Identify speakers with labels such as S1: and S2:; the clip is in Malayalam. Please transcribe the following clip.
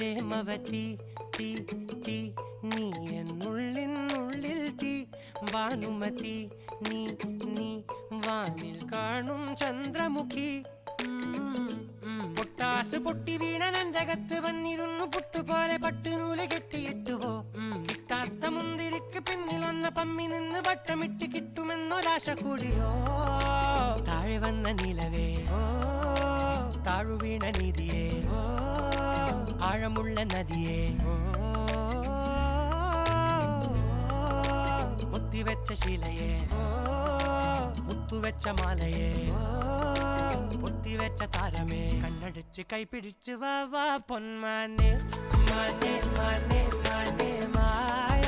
S1: പ്രേമവതി തീ തീ നീ എന്നുള്ളിനുള്ളിൽ തീ ഭാനുമതി നീ നീ വാനിൽ കാണും ചന്ദ്രമുഖി പൊട്ടാസ് പൊട്ടി വീണ നെഞ്ചകത്ത് വന്നിരുന്നു പുട്ടുപോലെ പട്ടുനൂല് കെട്ടിയിട്ടുവോ കിട്ടാത്ത മുന്തിരിക്ക് പിന്നിൽ വന്ന പമ്മി നിന്ന് വട്ടമിട്ട് കിട്ടുമെന്നൊരാശ കൂടിയോ താഴെ വന്ന നിലവേ താഴു വീണ നിധിയേ ആഴമുള്ള നദിയേ കൊത്തിവെച്ച ശിലയേ മുത്തുവെച്ച മാലയേ പൊത്തിവെച്ച താരമേ കണ്ണടിച്ച് കൈപിടിച്ച് വാ വാ പൊന്മാനെ മാനെ മാനെ മാനെ മായ